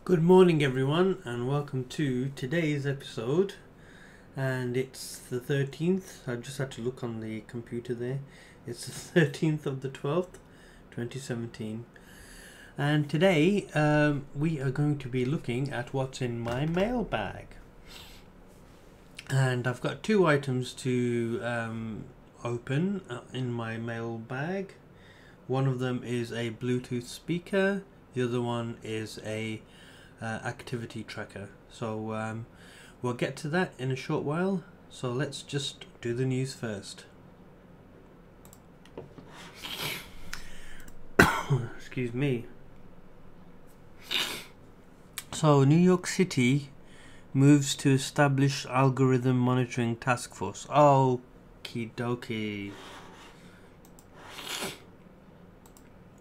Good morning everyone and welcome to today's episode, and it's the 13th. I just had to look on the computer there. It's the 13th of the 12th 2017, and today we are going to be looking at what's in my mailbag, and I've got two items to open in my mailbag. One of them is a Bluetooth speaker, the other one is a activity tracker. So we'll get to that in a short while, so let's just do the news first. Excuse me. So New York City moves to establish algorithm monitoring task force. Okie dokie.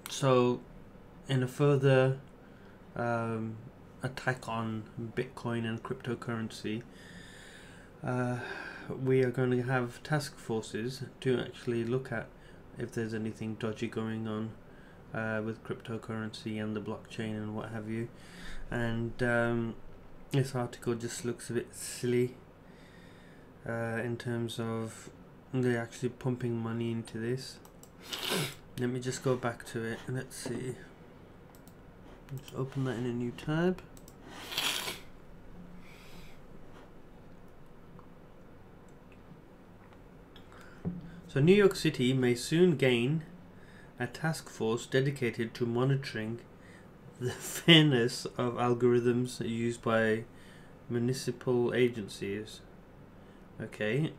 So in a further attack on Bitcoin and cryptocurrency, we are going to have task forces to actually look at if there's anything dodgy going on with cryptocurrency and the blockchain and what have you. And this article just looks a bit silly in terms of they're actually pumping money into this. Let me just go back to it and let's see. Let's open that in a new tab. So New York City may soon gain a task force dedicated to monitoring the fairness of algorithms used by municipal agencies. Okay.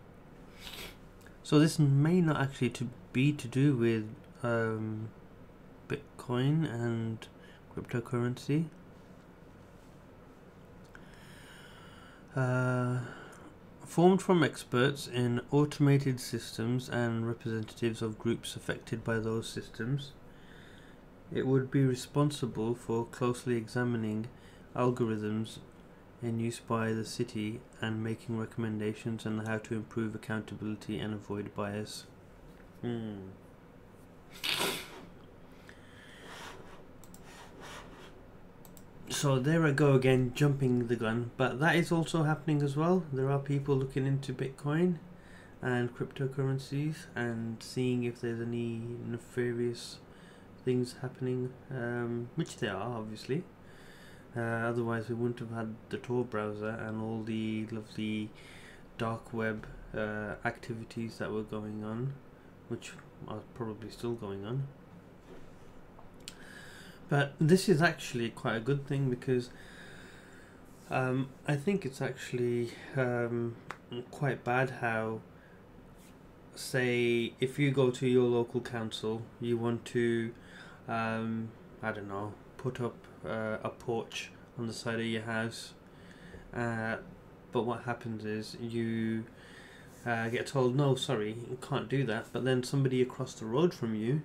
So this may not actually be to do with Bitcoin and cryptocurrency. Formed from experts in automated systems and representatives of groups affected by those systems, it would be responsible for closely examining algorithms in use by the city and making recommendations on how to improve accountability and avoid bias. So there I go again, jumping the gun, but that is also happening as well. There are people looking into Bitcoin and cryptocurrencies and seeing if there's any nefarious things happening, which there are obviously. Otherwise we wouldn't have had the Tor browser and all the lovely dark web activities that were going on, which are probably still going on. But this is actually quite a good thing, because I think it's actually quite bad how, say, if you go to your local council, you want to, I don't know, put up a porch on the side of your house, but what happens is you get told, no, sorry, you can't do that, but then somebody across the road from you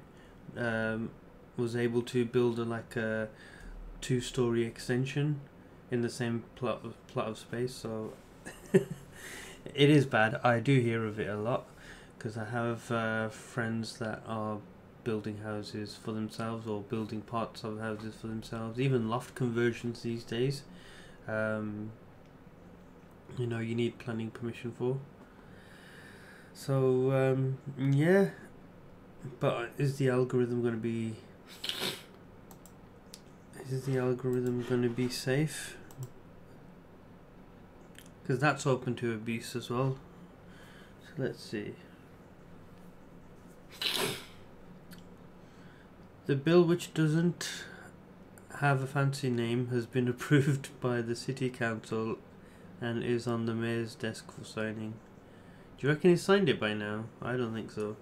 was able to build a two-story extension in the same plot of space. So it is bad. I do hear of it a lot, because I have friends that are building houses for themselves or building parts of houses for themselves, even loft conversions these days. You know, you need planning permission for. So yeah, but is the algorithm going to be safe? Because that's open to abuse as well. So let's see. The bill, which doesn't have a fancy name, has been approved by the City Council and is on the Mayor's desk for signing. Do you reckon he signed it by now? I don't think so.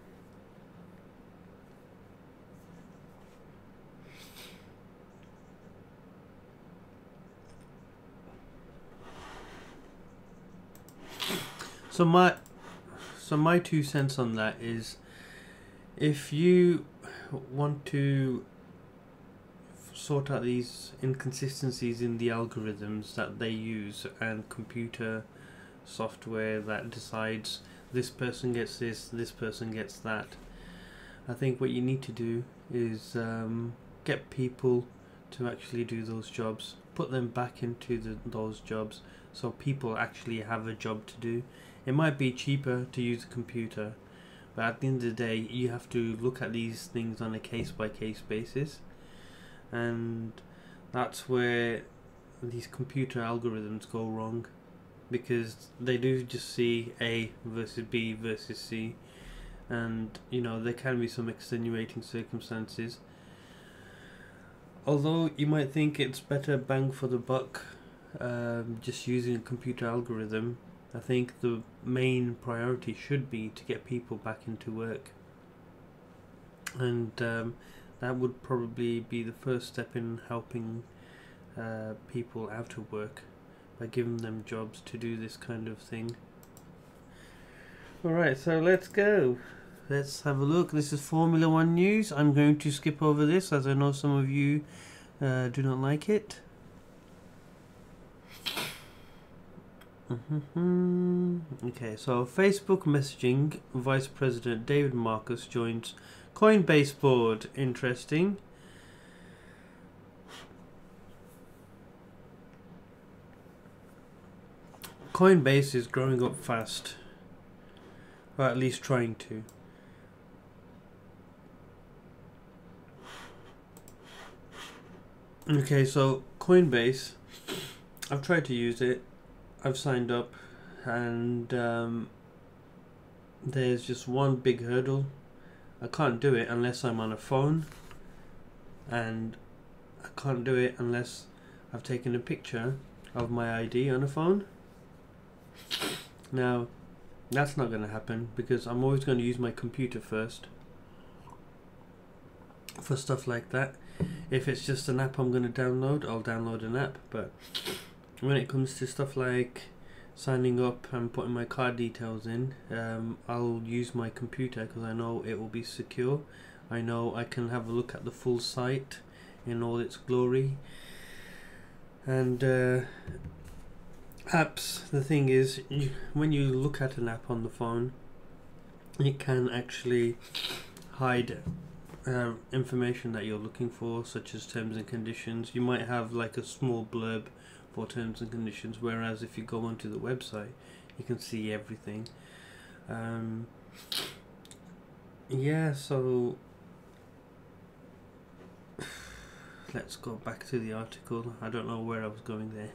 So my 2 cents on that is, if you want to sort out these inconsistencies in the algorithms that they use and computer software that decides this person gets this person gets that, I think what you need to do is get people to actually do those jobs. Put them back into those jobs so people actually have a job to do. It might be cheaper to use a computer, but at the end of the day you have to look at these things on a case by case basis, and that's where these computer algorithms go wrong, because they do just see A versus B versus C, and you know there can be some extenuating circumstances. Although you might think it's better bang for the buck just using a computer algorithm, I think the main priority should be to get people back into work, and that would probably be the first step in helping people out of work, by giving them jobs to do this kind of thing. Alright, so let's go. Let's have a look. This is Formula 1 news. I'm going to skip over this as I know some of you do not like it. Okay, so Facebook messaging Vice President David Marcus joins Coinbase board. Interesting. Coinbase is growing up fast, or at least trying to. Okay, so Coinbase, I've tried to use it, I've signed up, and there's just one big hurdle. I can't do it unless I'm on a phone, and I can't do it unless I've taken a picture of my ID on a phone. Now, that's not going to happen because I'm always going to use my computer first for stuff like that. If it's just an app I'm going to download, I'll download an app, but when it comes to stuff like signing up and putting my card details in, I'll use my computer because I know it will be secure. I know I can have a look at the full site in all its glory. And apps, the thing is, when you look at an app on the phone, it can actually hide information that you're looking for, such as terms and conditions. You might have like a small blurb for terms and conditions, whereas if you go onto the website you can see everything. Yeah, so let's go back to the article. I don't know where I was going there.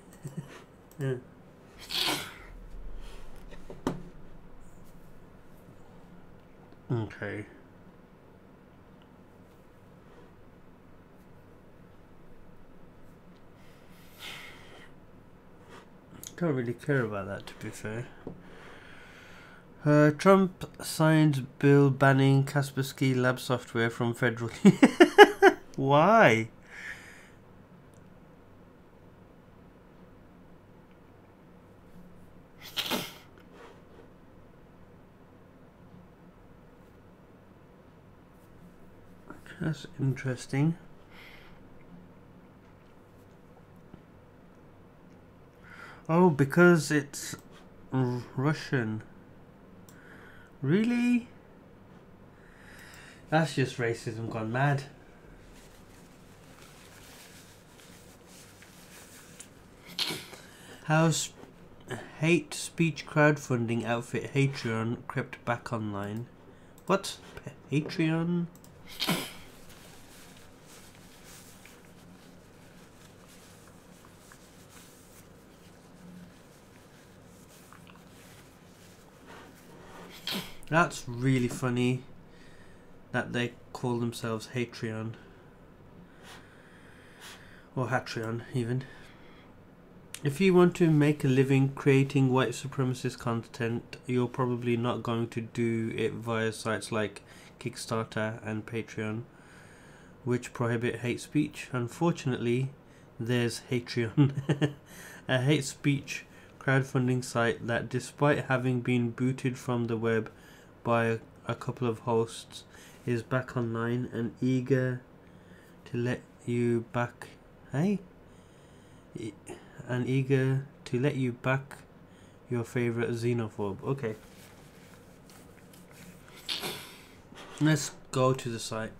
Yeah. Okay. Don't really care about that, to be fair. Trump signs bill banning Kaspersky Lab software from federal. Why? That's interesting. Oh, because it's Russian. Really? That's just racism gone mad. How's hate speech crowdfunding outfit Patreon crept back online? What? Patreon? That's really funny that they call themselves Hatreon, or Hatreon even. If you want to make a living creating white supremacist content, you're probably not going to do it via sites like Kickstarter and Patreon, which prohibit hate speech. Unfortunately, there's Hatreon, a hate speech crowdfunding site that, despite having been booted from the web by a couple of hosts, is back online and eager to let you back. Hey? And eager to let you back your favorite xenophobe. Okay. Let's go to the site.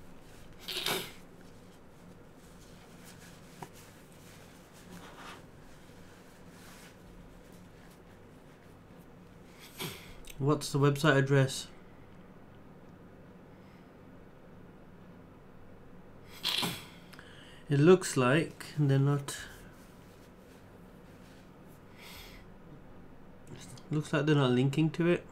What's the website address? It looks like they're not. Looks like they're not linking to it.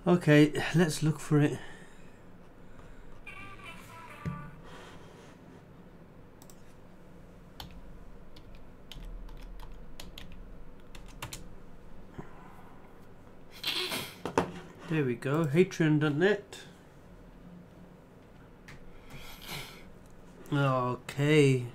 Okay, let's look for it. There we go, Patreon.net. Okay.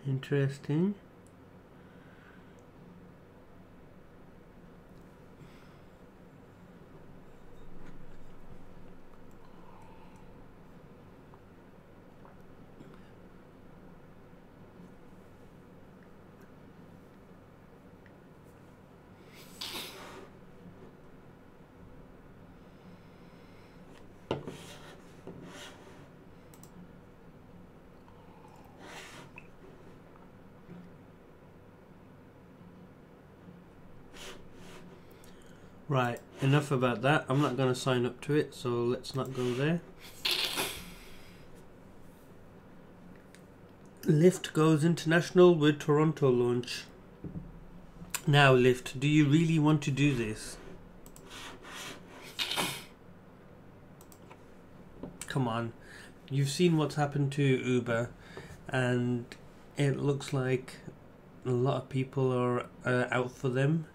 Interesting. Right, enough about that. I'm not going to sign up to it, so let's not go there. Lyft goes international with Toronto launch. Now Lyft, do you really want to do this? Come on. You've seen what's happened to Uber, and it looks like a lot of people are out for them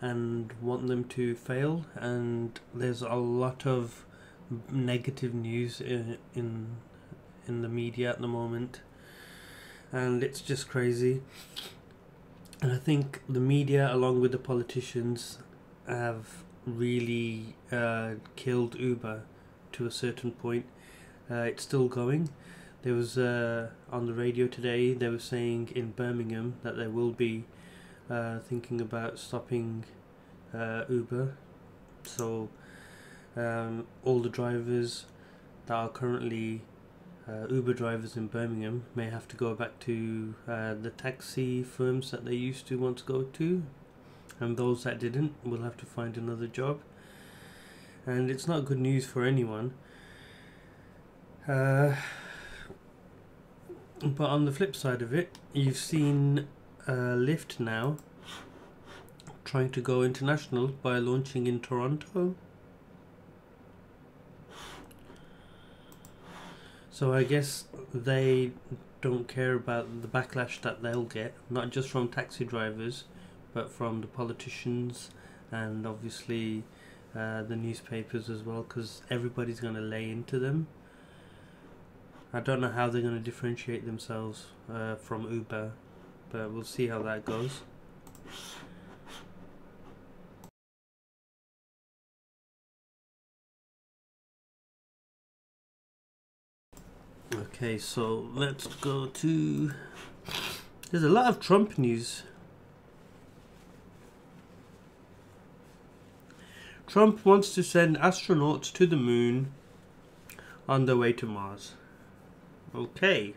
and want them to fail, and there's a lot of negative news in the media at the moment, and it's just crazy. And I think the media, along with the politicians, have really killed Uber to a certain point. It's still going. There was on the radio today, they were saying in Birmingham that there will be thinking about stopping Uber. So all the drivers that are currently Uber drivers in Birmingham may have to go back to the taxi firms that they used to want to go to, and those that didn't will have to find another job. And it's not good news for anyone. But on the flip side of it, you've seen Lyft now trying to go international by launching in Toronto. So I guess they don't care about the backlash that they'll get, not just from taxi drivers, but from the politicians and obviously the newspapers as well, because everybody's going to lay into them. I don't know how they're going to differentiate themselves from Uber, but we'll see how that goes. Okay, so let's go to... There's a lot of Trump news. Trump wants to send astronauts to the moon on their way to Mars. Okay.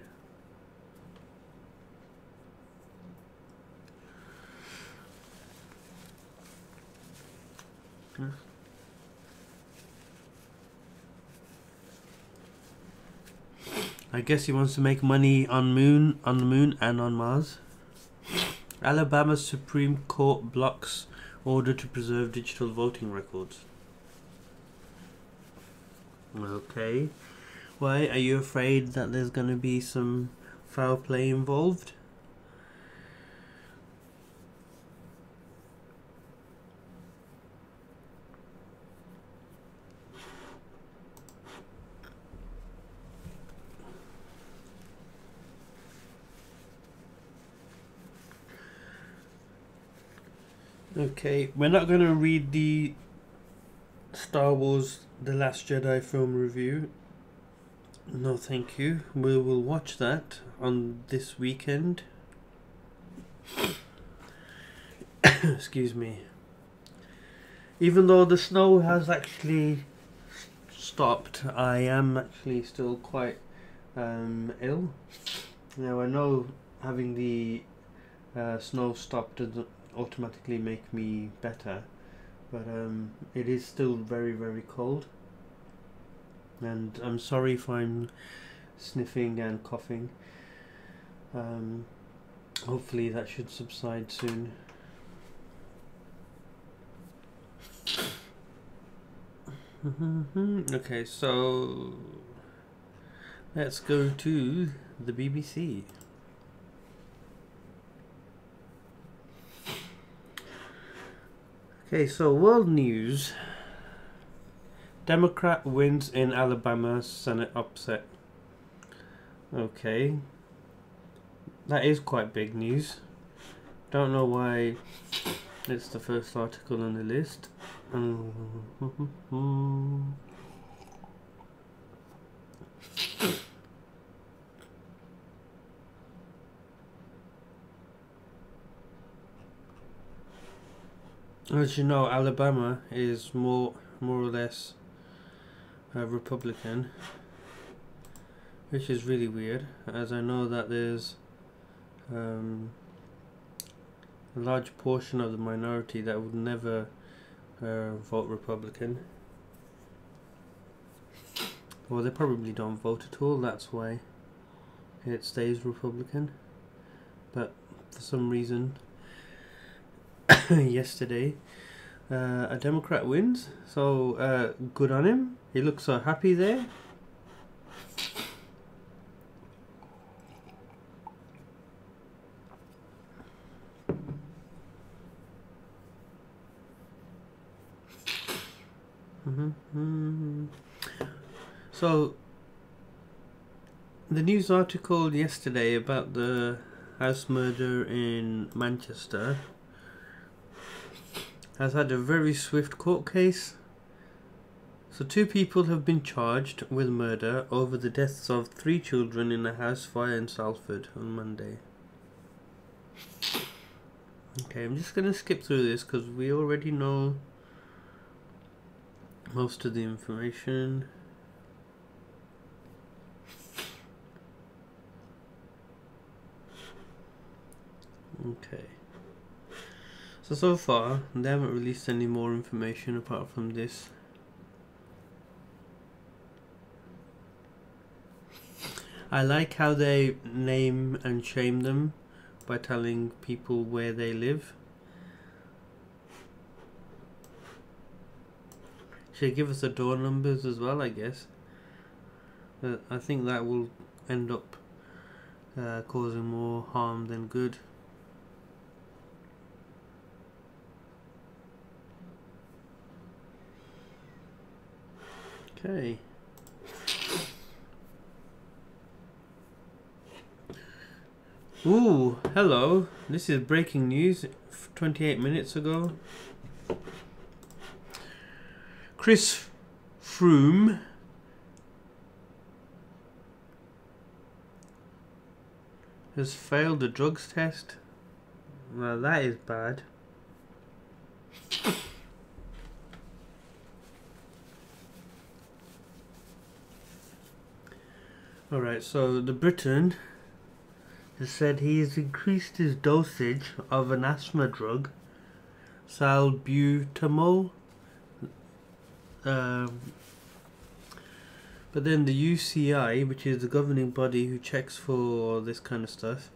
I guess he wants to make money on the moon and on Mars. Alabama Supreme Court blocks order to preserve digital voting records. Okay. Why? Are you afraid that there's going to be some foul play involved? Okay, we're not going to read the Star Wars The Last Jedi film review. No, thank you. We will watch that on this weekend. Excuse me. Even though the snow has actually stopped, I am actually still quite ill. Now, I know having the snow stop doesn't automatically make me better, but it is still very, very cold. And I'm sorry if I'm sniffing and coughing. Hopefully that should subside soon. Okay, so let's go to the BBC. Okay, so world news. Democrat wins in Alabama Senate upset. Okay, that is quite big news. Don't know why it's the first article on the list. As you know, Alabama is more or less Republican, which is really weird, as I know that there's a large portion of the minority that would never vote Republican. Well, they probably don't vote at all, that's why it stays Republican. But for some reason, yesterday, a Democrat wins, so good on him. He looks so happy there. So the news article yesterday about the house murder in Manchester has had a very swift court case. So 2 people have been charged with murder over the deaths of 3 children in a house fire in Salford on Monday. Okay, I'm just going to skip through this because we already know most of the information. Okay. So far, they haven't released any more information apart from this. I like how they name and shame them by telling people where they live. Should give us the door numbers as well, I guess. But I think that will end up causing more harm than good. Okay. Ooh, hello. This is breaking news 28 minutes ago. Chris Froome has failed the drugs test. Well, that is bad. Alright, so the Briton has said he has increased his dosage of an asthma drug, salbutamol. But then the UCI, which is the governing body who checks for this kind of stuff,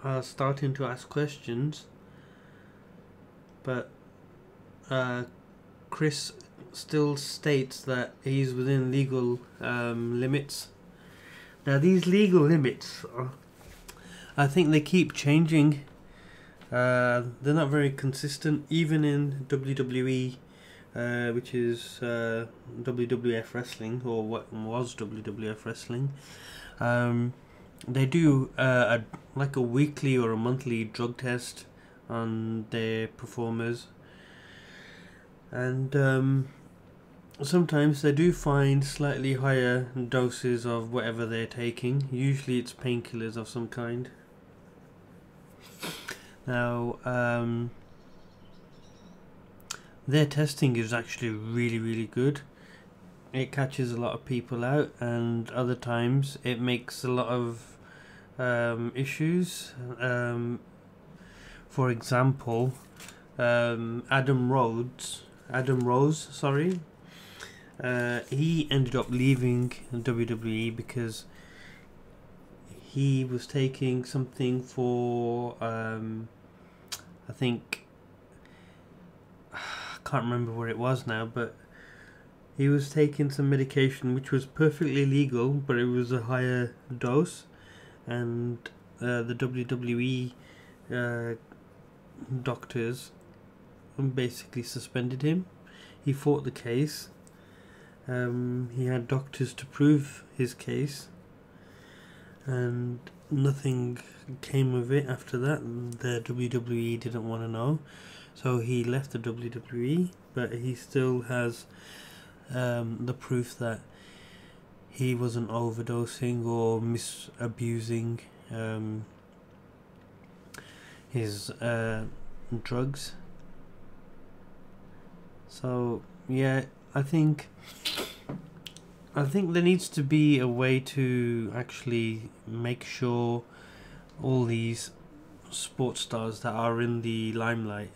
are starting to ask questions. But Chris still states that he's within legal limits. Now these legal limits, I think they keep changing. They're not very consistent, even in WWE, which is WWF wrestling, or what was WWF wrestling. they do like a weekly or a monthly drug test on their performers, and sometimes they do find slightly higher doses of whatever they're taking. Usually it's painkillers of some kind. Now, their testing is actually really good. It catches a lot of people out, and other times it makes a lot of issues. For example, Adam Rose, sorry, he ended up leaving WWE because he was taking something for I think, I can't remember what it was now, but he was taking some medication which was perfectly legal, but it was a higher dose, and the WWE doctors basically suspended him. He fought the case. He had doctors to prove his case, and nothing came of it after that. The WWE didn't want to know, so he left the WWE, but he still has the proof that he wasn't overdosing or misusing his drugs. So yeah, I think there needs to be a way to actually make sure all these sports stars that are in the limelight,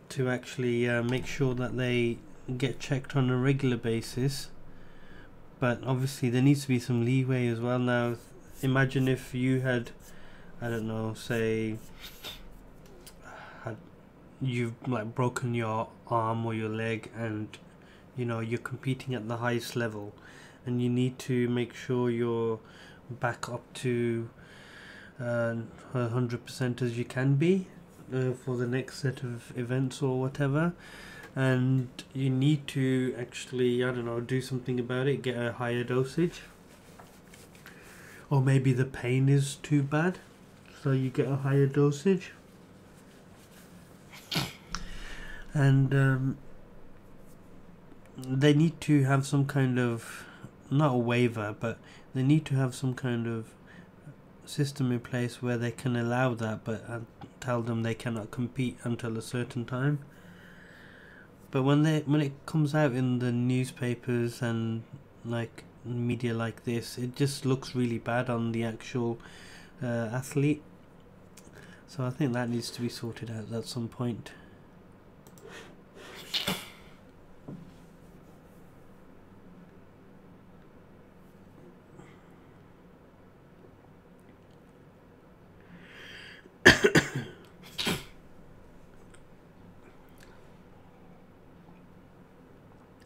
to actually make sure that they get checked on a regular basis. But obviously there needs to be some leeway as well. Now imagine if you had, I don't know, say you've like broken your arm or your leg, and you know you're competing at the highest level, and you need to make sure you're back up to 100% as you can be for the next set of events or whatever, and you need to actually, I don't know, do something about it, get a higher dosage, or maybe the pain is too bad, so you get a higher dosage. And they need to have some kind of, not a waiver, but they need to have some kind of system in place where they can allow that, but tell them they cannot compete until a certain time. But when it comes out in the newspapers and like media like this, it just looks really bad on the actual athlete. So I think that needs to be sorted out at some point.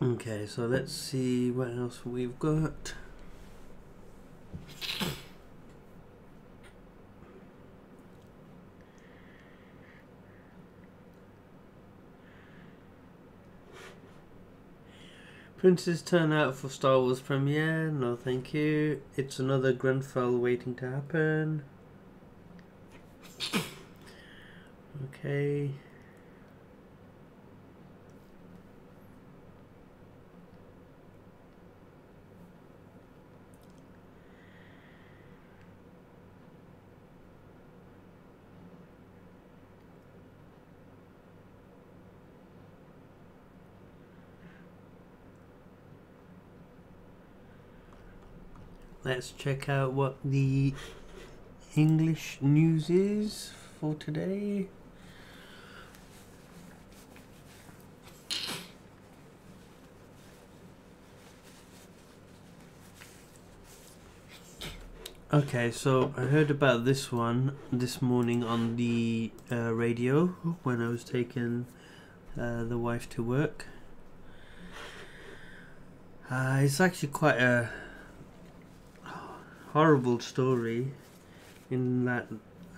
Okay, so let's see what else we've got. Princess turn out for Star Wars premiere? No thank you. It's another Grenfell waiting to happen. Okay. Let's check out what the English news is for today. Okay, so I heard about this one this morning on the radio when I was taking the wife to work. It's actually quite a horrible story, in that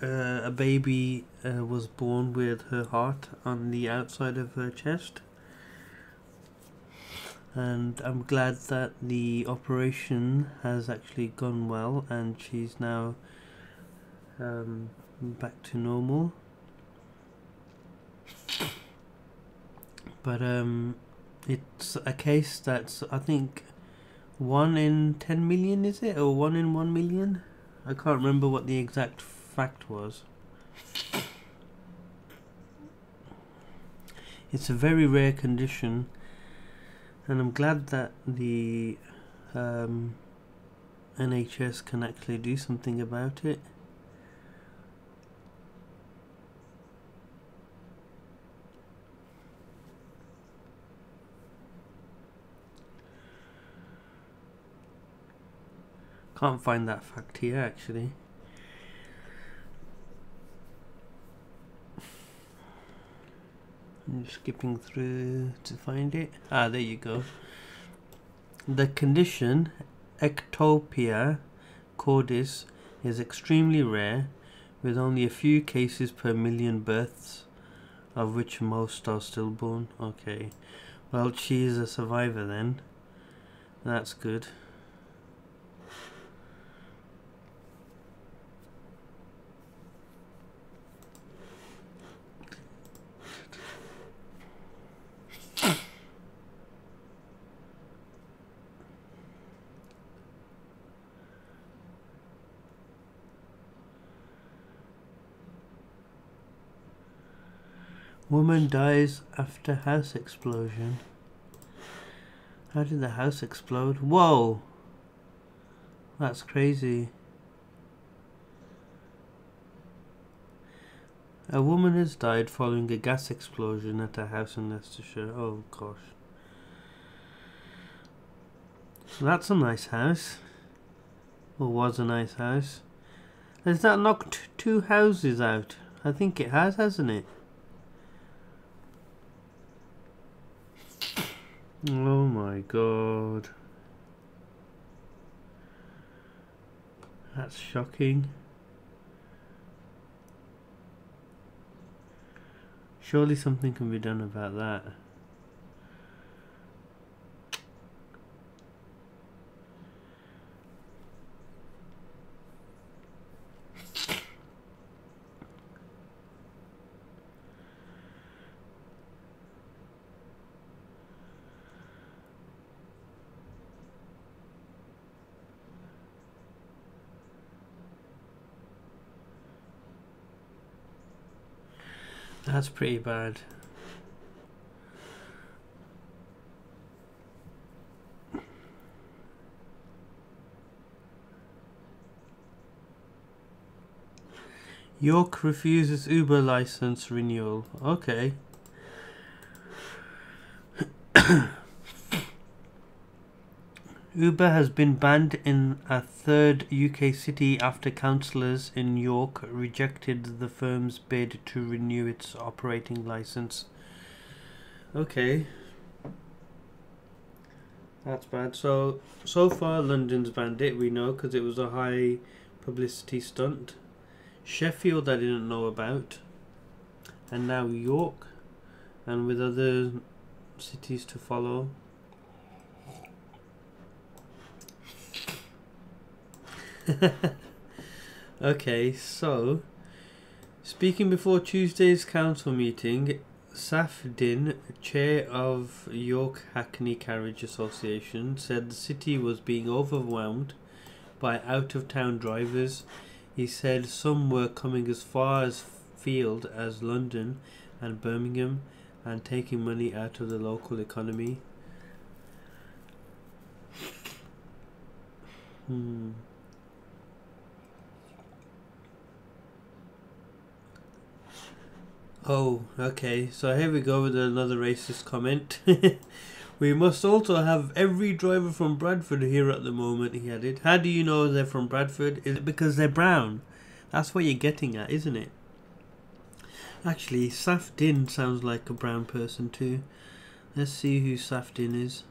a baby was born with her heart on the outside of her chest. and I'm glad that the operation has actually gone well and she's now back to normal. But it's a case that's, I think, 1 in 10 million, is it? Or 1 in 1 million? I can't remember what the exact fact was. It's a very rare condition, and I'm glad that the NHS can actually do something about it. Can't find that fact here actually. I'm skipping through to find it. Ah, there you go. The condition, ectopia cordis, is extremely rare, with only a few cases per million births, of which most are stillborn. Okay, well, she's a survivor then. That's good. Woman dies after house explosion. How did the house explode? Whoa! That's crazy. A woman has died following a gas explosion at a house in Leicestershire. Oh gosh. So that's a nice house. Or was a nice house. Has that knocked 2 houses out? I think it has, hasn't it? Oh my god. That's shocking. Surely something can be done about that. That's pretty bad. York refuses Uber license renewal. Okay. Uber has been banned in a third UK city after councillors in York rejected the firm's bid to renew its operating licence. Okay. That's bad. So far London's banned it, we know, because it was a high publicity stunt. Sheffield I didn't know about. And now York. And with other cities to follow. Okay, so speaking before Tuesday's council meeting, Sefton, chair of York Hackney Carriage Association, said the city was being overwhelmed by out-of-town drivers. He said some were coming as far as field as London and Birmingham and taking money out of the local economy. Oh, okay, so here we go with another racist comment. We must also have every driver from Bradford here at the moment, he added. How do you know they're from Bradford? Is it because they're brown? That's what you're getting at, isn't it? Actually, Sefton sounds like a brown person too. Let's see who Sefton is.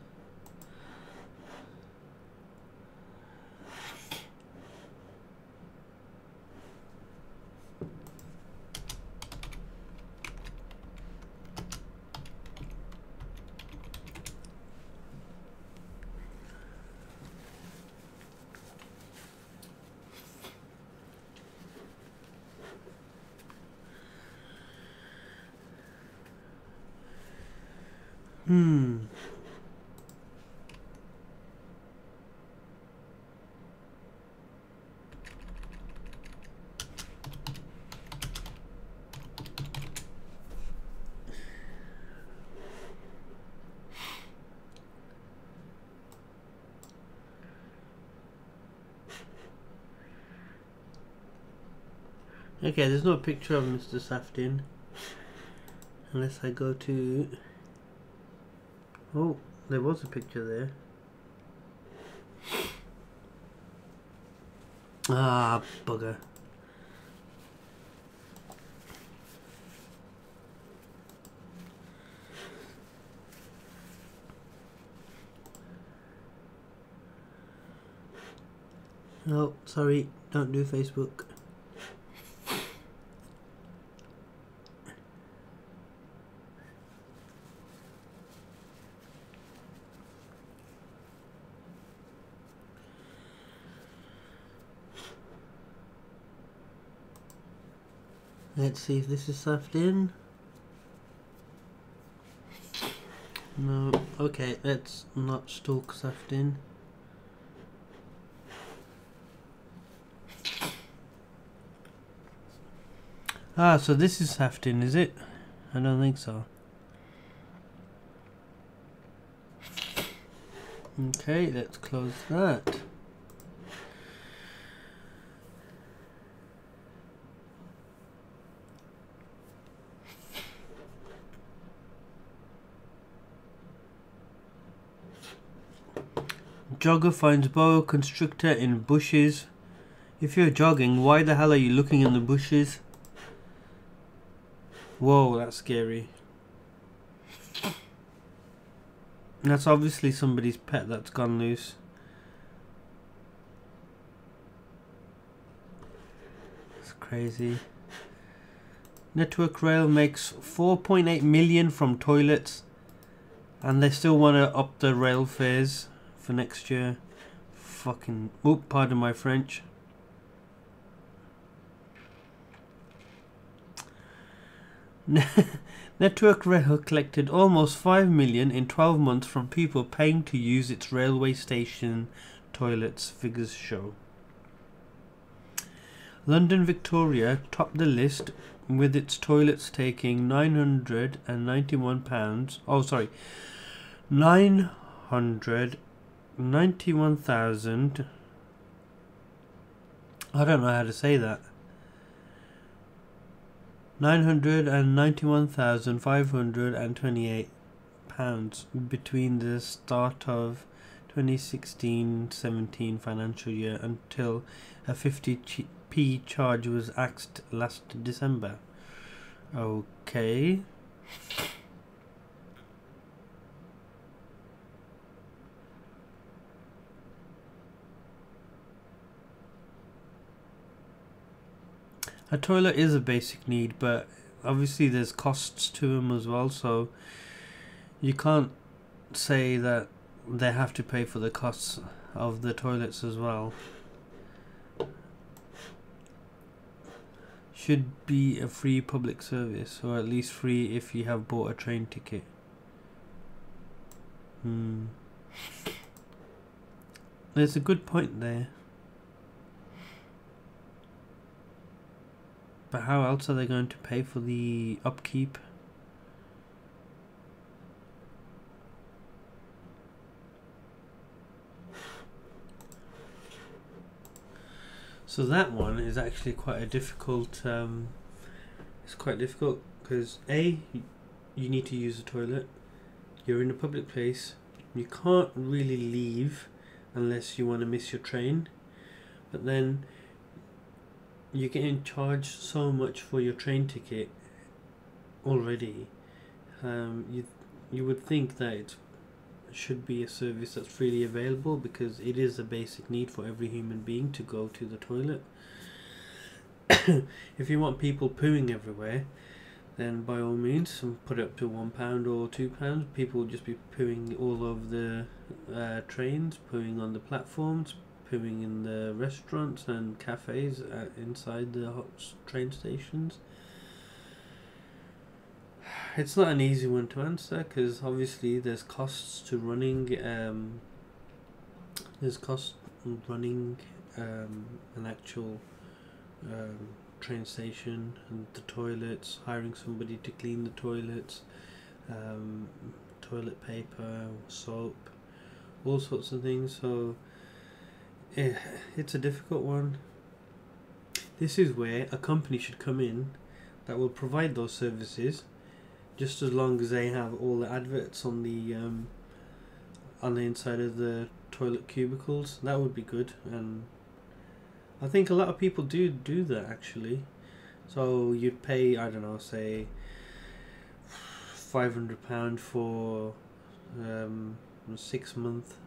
Okay, there's no picture of Mr. Sefton. Unless I go to... Oh, there was a picture there. Ah, bugger. Oh, sorry, don't do Facebook. Let's see if this is Sefton. No, okay, let's not stalk Sefton. Ah, so this is Sefton, is it? I don't think so. Okay, let's close that. Jogger finds boa constrictor in bushes. If you're jogging, why the hell are you looking in the bushes? Whoa, that's scary. That's obviously somebody's pet that's gone loose. That's crazy. Network Rail makes 4.8 million from toilets, and they still want to up the rail fares for next year. Fucking... Oop, pardon my French. Network Rail collected almost 5 million in 12 months from people paying to use its railway station toilets, figures show. London Victoria topped the list with its toilets taking £991. Oh, sorry. 991,000. I don't know how to say that. 991,528 pounds between the start of 2016-17 financial year until a 50p charge was axed last December. Okay. A toilet is a basic need, but obviously there's costs to them as well, so you can't say that they have to pay for the costs of the toilets as well. Should be a free public service, or at least free if you have bought a train ticket. There's a good point there. But how else are they going to pay for the upkeep? So that one is actually quite a difficult, it's quite difficult because A, you need to use the toilet, you're in a public place, you can't really leave unless you want to miss your train, but then you're getting charged so much for your train ticket already. You would think that it should be a service that's freely available, because it is a basic need for every human being to go to the toilet. If you want people pooing everywhere, then by all means put it up to £1 or £2. People will just be pooing all over the trains, pooing on the platforms, pooing in the restaurants and cafes inside the train stations. it's not an easy one to answer because obviously there's costs to running. There's cost running an actual train station and the toilets, hiring somebody to clean the toilets, toilet paper, soap, all sorts of things. So it's a difficult one. This is where a company should come in that will provide those services, just as long as they have all the adverts on the inside of the toilet cubicles. That would be good, and I think a lot of people do that actually. So you'd pay, I don't know, say £500 for a 6-month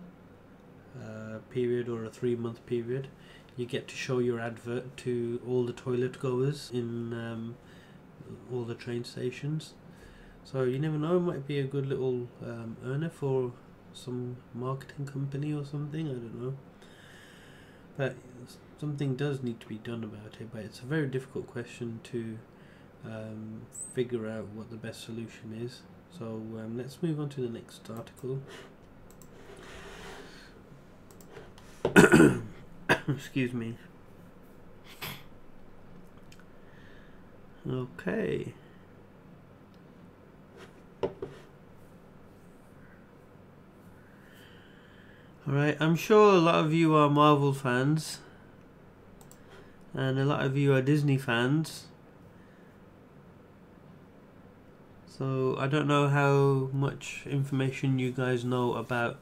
period or a 3-month period. You get to show your advert to all the toilet goers in all the train stations. So you never know, it might be a good little earner for some marketing company or something, I don't know. But something does need to be done about it, but it's a very difficult question to figure out what the best solution is. So let's move on to the next article. Excuse me. Okay. Alright, I'm sure a lot of you are Marvel fans and a lot of you are Disney fans. So I don't know how much information you guys know about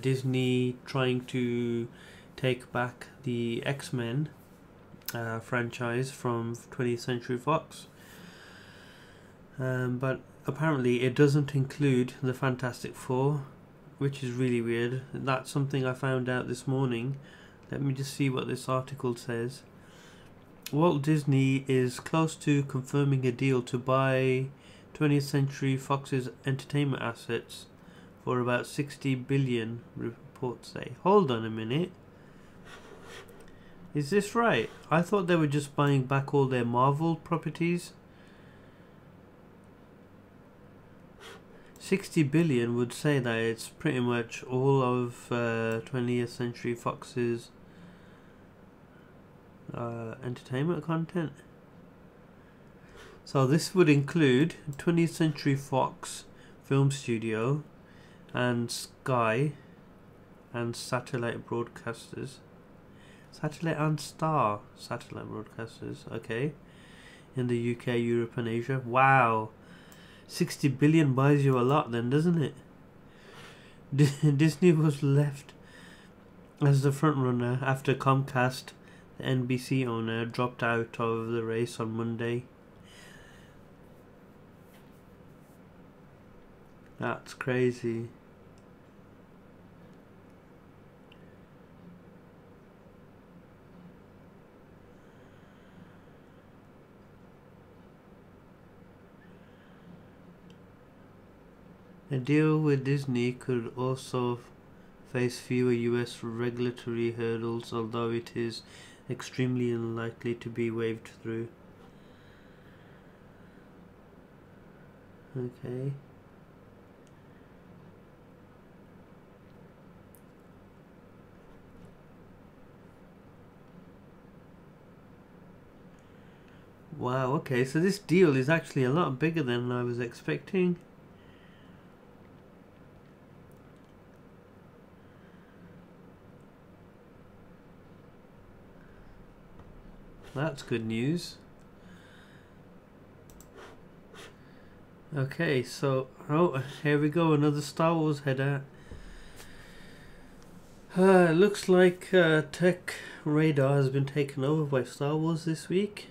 Disney trying to take back the X-Men franchise from 20th Century Fox. But apparently it doesn't include the Fantastic Four, which is really weird. That's something I found out this morning. Let me just see what this article says. Walt Disney is close to confirming a deal to buy 20th Century Fox's entertainment assets for about $60 billion, reports say. Hold on a minute. Is this right? I thought they were just buying back all their Marvel properties. 60 billion would say that it's pretty much all of 20th Century Fox's entertainment content. So this would include 20th Century Fox Film Studio and Sky and satellite broadcasters. Satellite and Star satellite broadcasters, okay, in the UK, Europe and Asia. Wow, 60 billion buys you a lot then, doesn't it? Disney was left as the front runner after Comcast, the NBC owner, dropped out of the race on Monday. That's crazy. A deal with Disney could also face fewer US regulatory hurdles, although it is extremely unlikely to be waved through. Okay. Wow, okay, so this deal is actually a lot bigger than I was expecting. That's good news. Okay, so here we go, another Star Wars header. Looks like TechRadar has been taken over by Star Wars this week.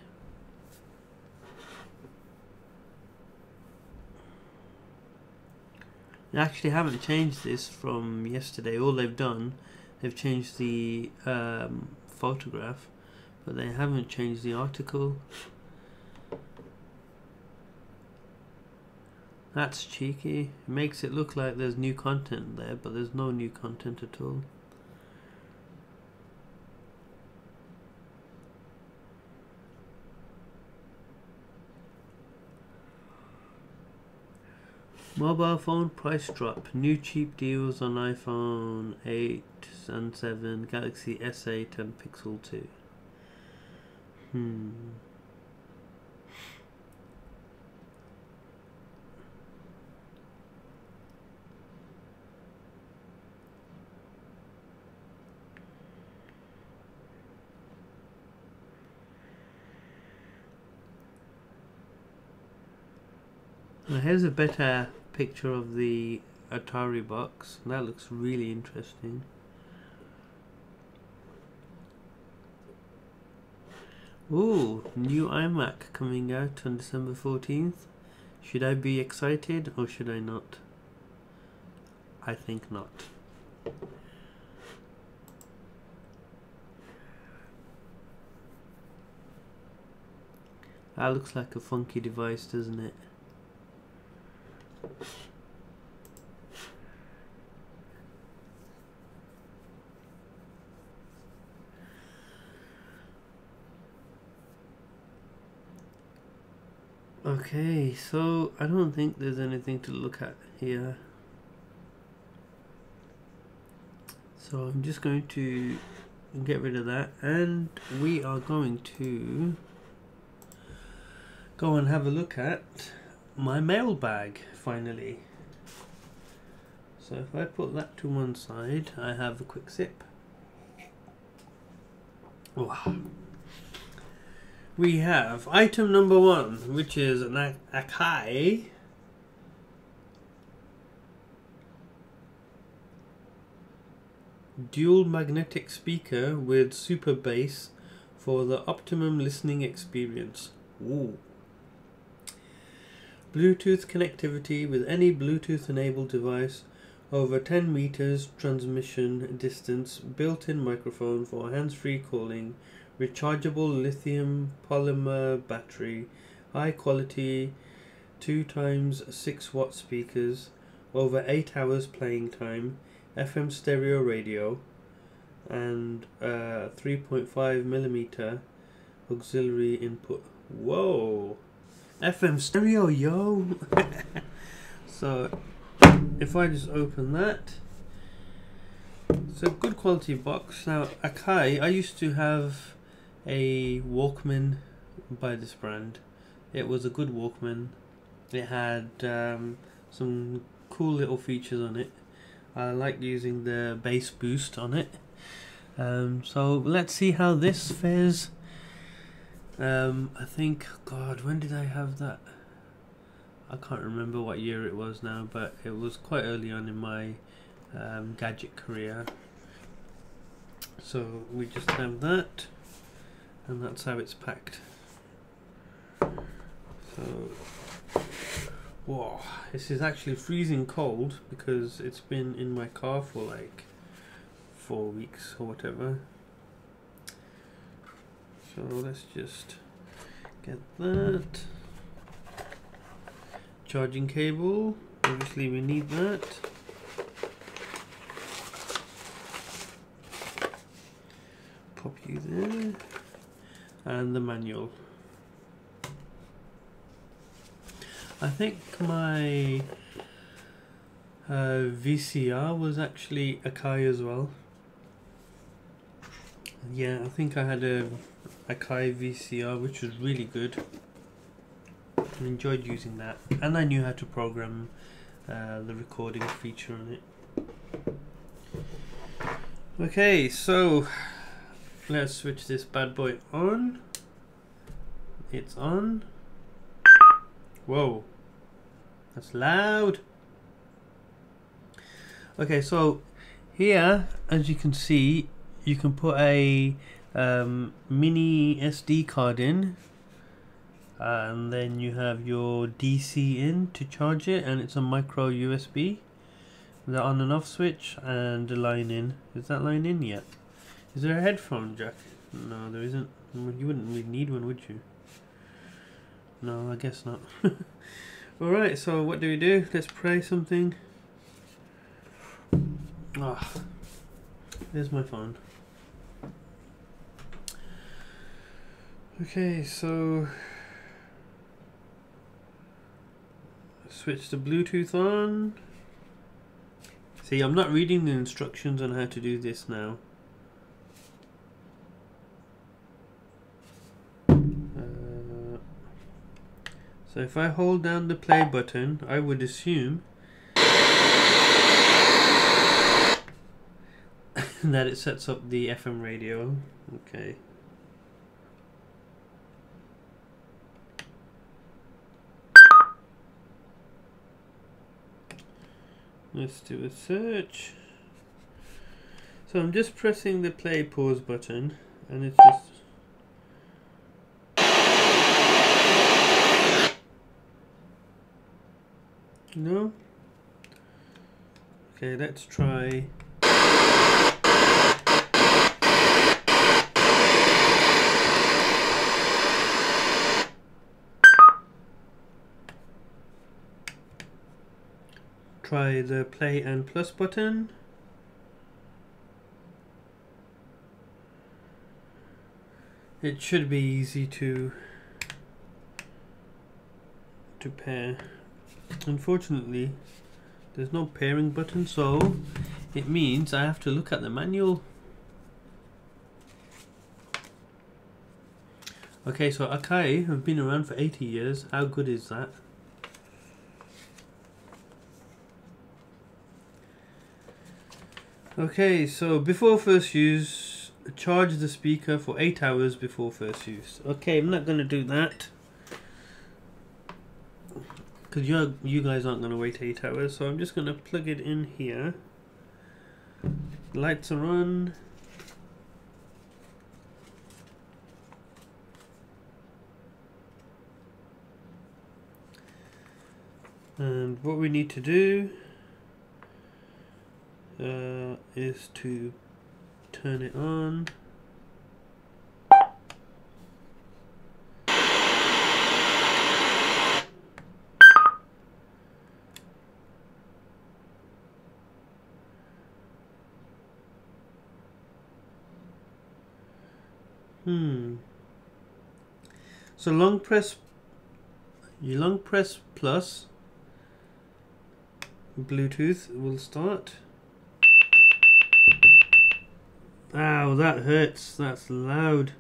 They actually haven't changed this from yesterday. All they've done, they've changed the photograph, but they haven't changed the article. That's cheeky. It makes it look like there's new content there, but there's no new content at all. Mobile phone price drop. New cheap deals on iPhone 8 and 7, Galaxy S8 and Pixel 2. Now here's a better picture of the Atari box. That looks really interesting. Ooh, new iMac coming out on December 14th. Should I be excited or should I not? I think not. That looks like a funky device, doesn't it? Okay, so I don't think there's anything to look at here. So I'm just going to get rid of that, and we are going to go and have a look at my mailbag finally. So if I put that to one side, I have a quick sip. Wow. We have item number 1, which is an AKAI dual magnetic speaker with super bass for the optimum listening experience. Ooh. Bluetooth connectivity with any Bluetooth enabled device over 10 meters transmission distance, built-in microphone for hands-free calling, rechargeable lithium polymer battery, high quality 2x 6 watt speakers, over 8 hours playing time, FM stereo radio, and 3.5mm auxiliary input. Whoa! FM stereo, yo! So if I just open that, it's a good quality box. Now AKAI, I used to have a Walkman by this brand. It was a good Walkman. It had some cool little features on it. I like using the bass boost on it. So let's see how this fares. I think, God, when did I have that? I can't remember what year it was now, but it was quite early on in my gadget career. So we just have that, and that's how it's packed. So, whoa, this is actually freezing cold because it's been in my car for like 4 weeks or whatever. So let's just get that. Charging cable, obviously we need that. Pop you there. And the manual. I think my VCR was actually AKAI as well. Yeah, I think I had a AKAI VCR, which was really good. I enjoyed using that, and I knew how to program the recording feature on it. Okay, so let's switch this bad boy on. It's on. Whoa, that's loud. Okay, so here, as you can see, you can put a mini SD card in, and then you have your DC in to charge it, and it's a micro USB, the on and off switch, and the line in. Is that line in yet? Is there a headphone jack? No, there isn't. You wouldn't really need one, would you? No, I guess not. Alright, so what do we do? Let's pray something. Ah, there's my phone. Okay, so switch the Bluetooth on. See, I'm not reading the instructions on how to do this now. So if I hold down the play button, I would assume that it sets up the FM radio. Okay. Let's do a search. So I'm just pressing the play pause button and it's just no. Okay, let's try. Try the play and plus button. It should be easy to pair. Unfortunately, there's no pairing button, so it means I have to look at the manual. Okay, so AKAI have been around for 80 years. How good is that? Okay, so before first use, charge the speaker for 8 hours before first use. Okay, I'm not going to do that because you guys aren't going to wait 8 hours, so I'm just going to plug it in here. Lights are on. And what we need to do is to turn it on. So long press plus, Bluetooth will start. Ow, that hurts. That's loud.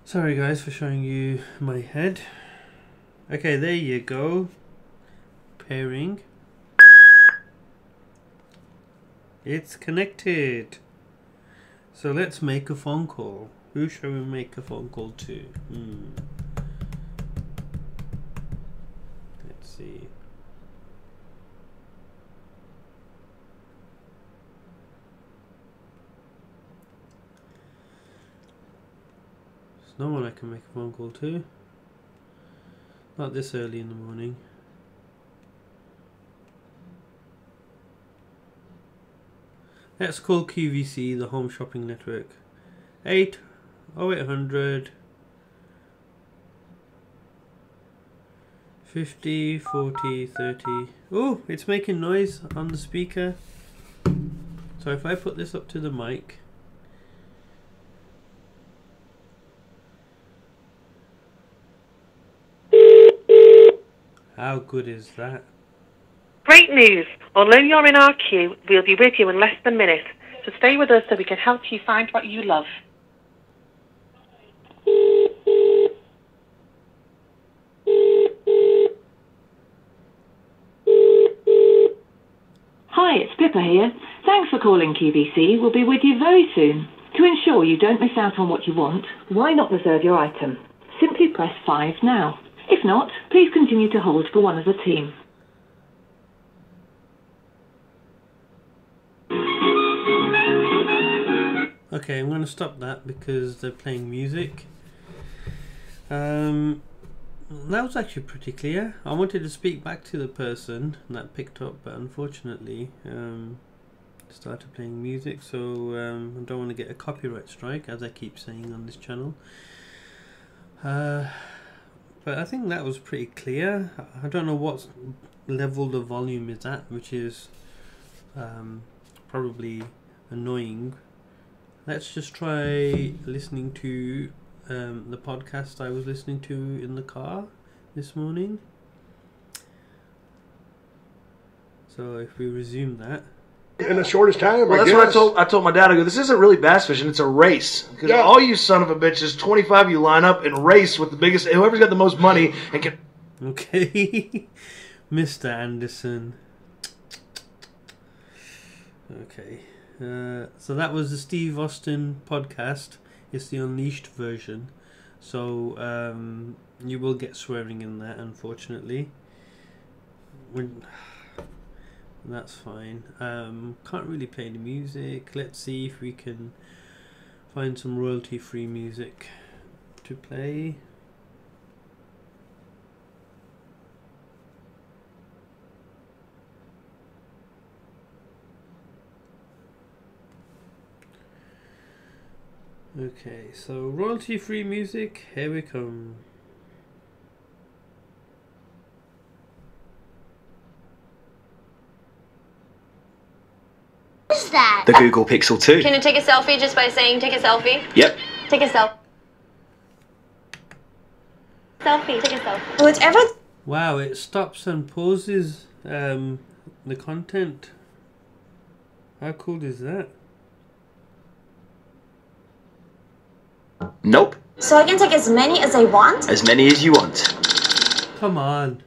Sorry guys for showing you my head. Okay, there you go. Pairing. It's connected. So let's make a phone call. Who shall we make a phone call to? Let's see. There's no one I can make a phone call to. Not this early in the morning. Let's call QVC, the home shopping network. 0800 50 40 30. Oh, it's making noise on the speaker. So if I put this up to the mic, how good is that? Great news! Although you're in our queue, we'll be with you in less than a minute. So stay with us so we can help you find what you love. Hi, it's Pippa here. Thanks for calling QVC. We'll be with you very soon. To ensure you don't miss out on what you want, why not reserve your item? Simply press 5 now. If not, please continue to hold for one of the team. Okay, I'm going to stop that because they're playing music. That was actually pretty clear. I wanted to speak back to the person that picked up, but unfortunately started playing music, so I don't want to get a copyright strike, as I keep saying on this channel. But I think that was pretty clear. I don't know what level the volume is at, which is probably annoying. let's just try listening to the podcast I was listening to in the car this morning. So if we resume that. In the shortest time, well, I that's guess. what I told my dad. I go, this isn't really bass fishing, it's a race. Because all you son of a bitches, 25 you line up and race with the biggest, whoever's got the most money and can... Okay. Mr. Anderson. Okay. So that was the Steve Austin podcast. It's the unleashed version. So you will get swearing in that, unfortunately. That's fine. Can't really play the music. Let's see if we can find some royalty-free music to play. Okay, so royalty-free music, here we come. What is that? The Google Pixel 2. Can it take a selfie just by saying take a selfie? Yep. Take a selfie. Selfie, take a selfie. Whatever. Wow, it stops and pauses the content. How cool is that? Nope. So I can take as many as I want? As many as you want. Come on.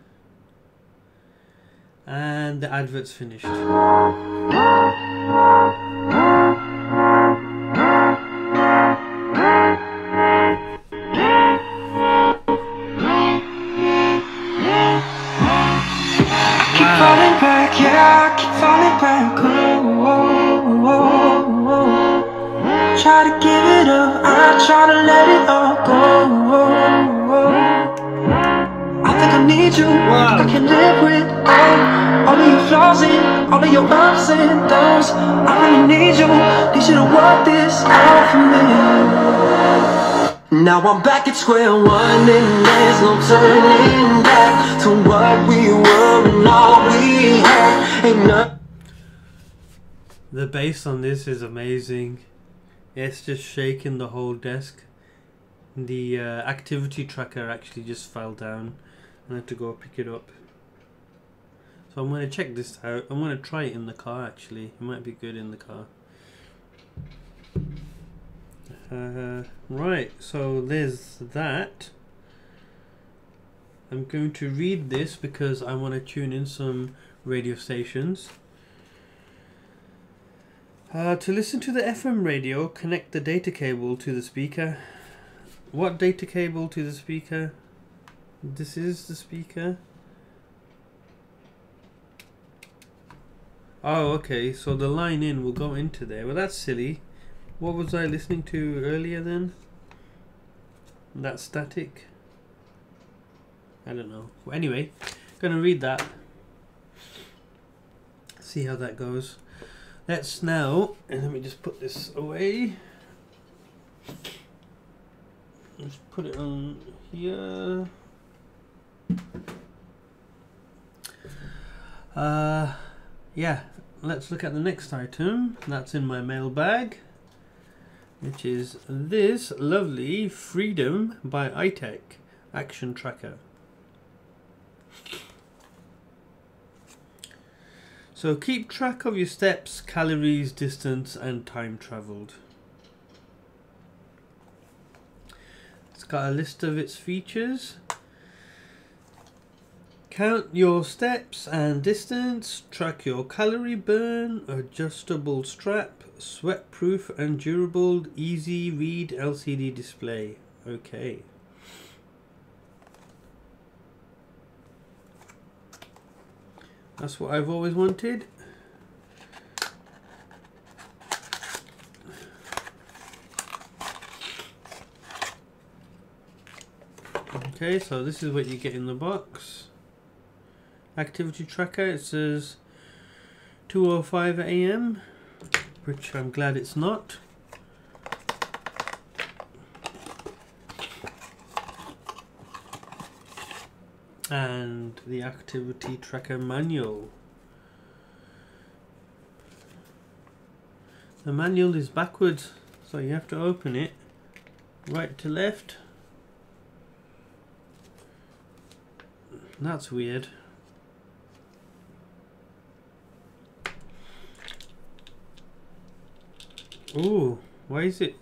And the advert's finished. Falling back, yeah, I keep falling back. Try to give it up, I try to let it all go. I think I need you, I can live with all of your flaws and all of your ups and downs. I really need you to work this out for me. Now I'm back at square one and there's no turning back to what we were and all we had. Ain't nothing. The bass on this is amazing. It's just shaking the whole desk. The activity tracker actually just fell down. I had to go pick it up. So I'm going to check this out. I'm going to try it in the car actually. It might be good in the car. Right, so there's that. I'm going to read this because I want to tune in some radio stations. To listen to the FM radio, connect the data cable to the speaker. What data cable to the speaker? This is the speaker. Oh, okay, so the line in will go into there. Well, that's silly. What was I listening to earlier then? That static? I don't know. Well, anyway, gonna read that. See how that goes. Let's now, and let me just put this away. Let's put it on here. Yeah, let's look at the next item that's in my mailbag, which is this lovely Freedom by itek action tracker. So keep track of your steps, calories, distance and time travelled. It's got a list of its features. Count your steps and distance, track your calorie burn, adjustable strap, sweat proof and durable, easy read LCD display. Okay. That's what I've always wanted. Okay, so this is what you get in the box. Activity tracker, it says 2:05 AM, which I'm glad it's not. And the activity tracker manual. The manual is backwards, So you have to open it right to left. That's weird. Ooh, why is it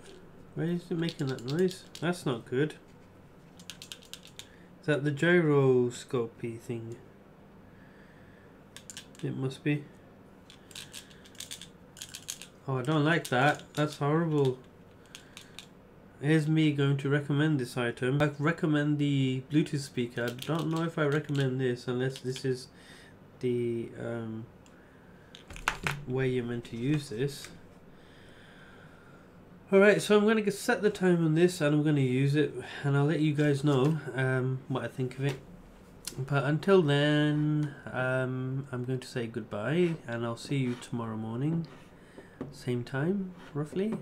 making that noise? That's not good. Is that the gyroscopy thing? It must be. Oh, I don't like that. That's horrible. Here's me going to recommend this item. I recommend the Bluetooth speaker. I don't know if I recommend this unless this is the way you're meant to use this. Alright, so I'm going to set the time on this and I'm going to use it, and I'll let you guys know what I think of it. But until then, I'm going to say goodbye, and I'll see you tomorrow morning, same time, roughly.